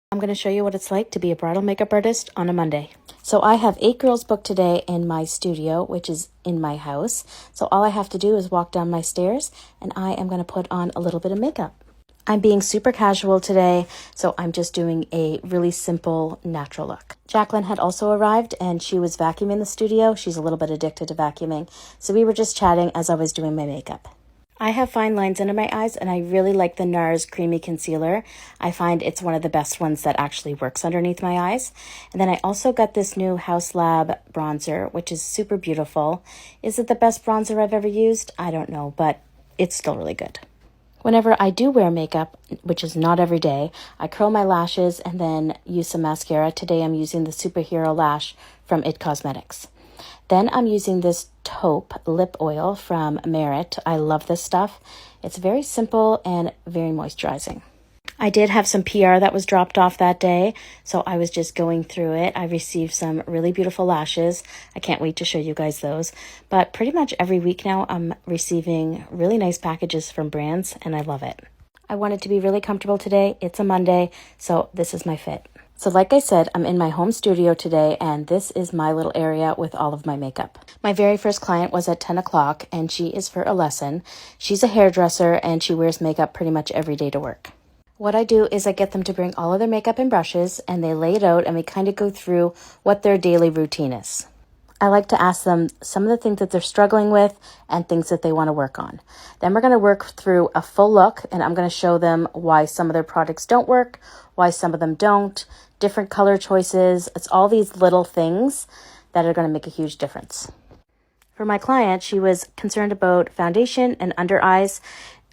I'm going to show you what it's like to be a bridal makeup artist on a Monday. So I have 8 girls booked today in my studio, which is in my house. So all I have to do is walk down my stairs and I am going to put on a little bit of makeup. I'm being super casual today, so I'm just doing a really simple, natural look. Jacqueline had also arrived and she was vacuuming the studio. She's a little bit addicted to vacuuming. So we were just chatting as I was doing my makeup. I have fine lines under my eyes and I really like the NARS Creamy Concealer. I find it's one of the best ones that actually works underneath my eyes. And then I also got this new Haus Lab bronzer, which is super beautiful. Is it the best bronzer I've ever used? I don't know, but it's still really good. Whenever I do wear makeup, which is not every day, I curl my lashes and then use some mascara. Today I'm using the Superhero Lash from IT Cosmetics. Then I'm using this taupe lip oil from Merit. I love this stuff. It's very simple and very moisturizing. I did have some PR that was dropped off that day, so I was just going through it. I received some really beautiful lashes. I can't wait to show you guys those. But pretty much every week now, I'm receiving really nice packages from brands, and I love it. I wanted to be really comfortable today. It's a Monday, so this is my fit. So like I said, I'm in my home studio today, and this is my little area with all of my makeup. My very first client was at 10 o'clock, and she is for a lesson. She's a hairdresser, and she wears makeup pretty much every day to work. What I do is I get them to bring all of their makeup and brushes, and they lay it out, and we kind of go through what their daily routine is. I like to ask them some of the things that they're struggling with and things that they want to work on. Then we're going to work through a full look, and I'm going to show them why some of their products don't work, why some of them don't, different color choices. It's all these little things that are going to make a huge difference. For my client, she was concerned about foundation and under eyes.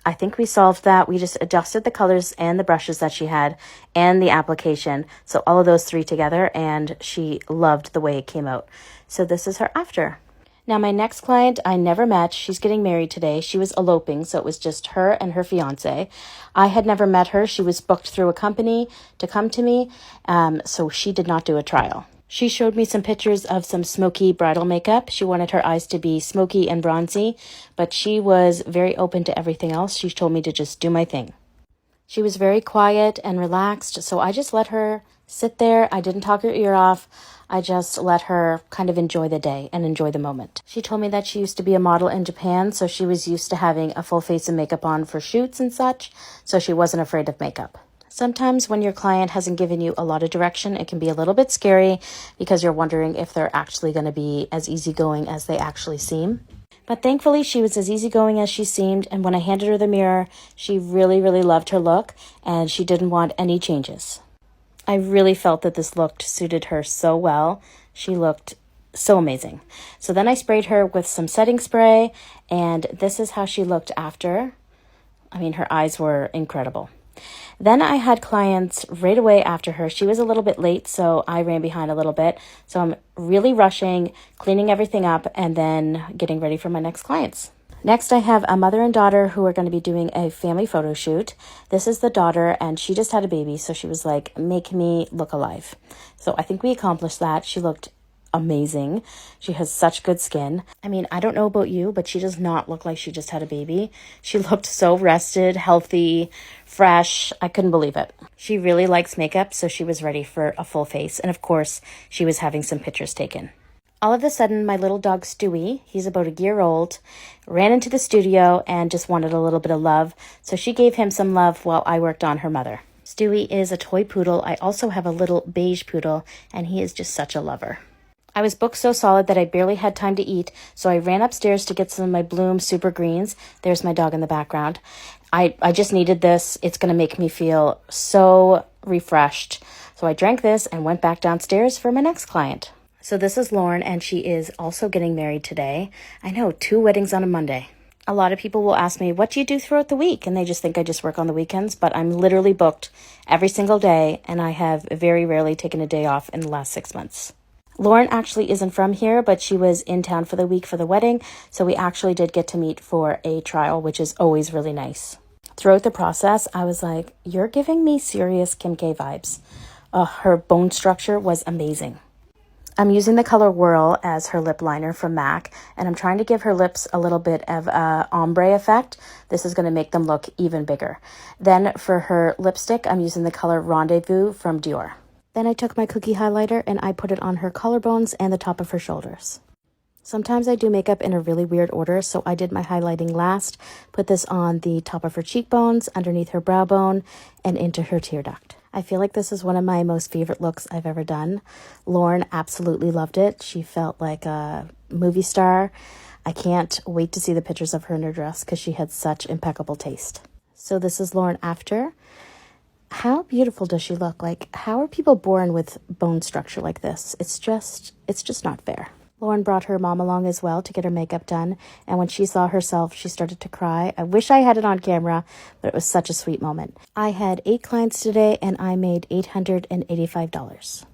I think we solved that. We just adjusted the colors and the brushes that she had and the application. So all of those 3 together, and she loved the way it came out. So this is her after. Now my next client I never met. She's getting married today. She was eloping, so it was just her and her fiance. I had never met her. She was booked through a company to come to me, so she did not do a trial. She showed me some pictures of some smoky bridal makeup. She wanted her eyes to be smoky and bronzy, but she was very open to everything else. She told me to just do my thing. She was very quiet and relaxed, so I just let her sit there. I didn't talk her ear off. I just let her kind of enjoy the day and enjoy the moment. She told me that she used to be a model in Japan, so she was used to having a full face of makeup on for shoots and such, so she wasn't afraid of makeup. Sometimes when your client hasn't given you a lot of direction, it can be a little bit scary because you're wondering if they're actually going to be as easygoing as they actually seem. But thankfully, she was as easygoing as she seemed, and when I handed her the mirror, she really, really loved her look, and she didn't want any changes. I really felt that this look suited her so well. She looked so amazing. So then I sprayed her with some setting spray, and this is how she looked after. I mean, her eyes were incredible. Then I had clients right away after her. She was a little bit late, so I ran behind a little bit. So I'm really rushing, cleaning everything up, and then getting ready for my next clients. Next, I have a mother and daughter who are going to be doing a family photo shoot. This is the daughter, and she just had a baby, so she was like, make me look alive. So I think we accomplished that. She looked amazing. She has such good skin. I mean, I don't know about you, but she does not look like she just had a baby. She looked so rested, healthy, fresh. I couldn't believe it. She really likes makeup, so she was ready for a full face. And of course, she was having some pictures taken. All of a sudden, my little dog Stewie, he's about a year old, ran into the studio and just wanted a little bit of love. So she gave him some love while I worked on her mother. Stewie is a toy poodle. I also have a little beige poodle, and he is just such a lover. I was booked so solid that I barely had time to eat, so I ran upstairs to get some of my Bloom Super Greens. There's my dog in the background. I just needed this. It's going to make me feel so refreshed. So I drank this and went back downstairs for my next client. So this is Lauren, and she is also getting married today. I know, 2 weddings on a Monday. A lot of people will ask me, what do you do throughout the week? And they just think I just work on the weekends, but I'm literally booked every single day, and I have very rarely taken a day off in the last 6 months. Lauren actually isn't from here, but she was in town for the week for the wedding, so we actually did get to meet for a trial, which is always really nice. Throughout the process, I was like, you're giving me serious Kim K vibes. Her bone structure was amazing. I'm using the color Whirl as her lip liner from MAC, and I'm trying to give her lips a little bit of a ombre effect. This is going to make them look even bigger. Then for her lipstick, I'm using the color Rendezvous from Dior. Then I took my cookie highlighter and I put it on her collarbones and the top of her shoulders. Sometimes I do makeup in a really weird order, so I did my highlighting last, put this on the top of her cheekbones, underneath her brow bone, and into her tear duct. I feel like this is one of my most favorite looks I've ever done. Lauren absolutely loved it. She felt like a movie star. I can't wait to see the pictures of her in her dress because she had such impeccable taste. So this is Lauren after. How beautiful does she look? Like, how are people born with bone structure like this? It's just not fair. Lauren brought her mom along as well to get her makeup done, and when she saw herself, she started to cry. I wish I had it on camera, but it was such a sweet moment. I had 8 clients today, and I made $885.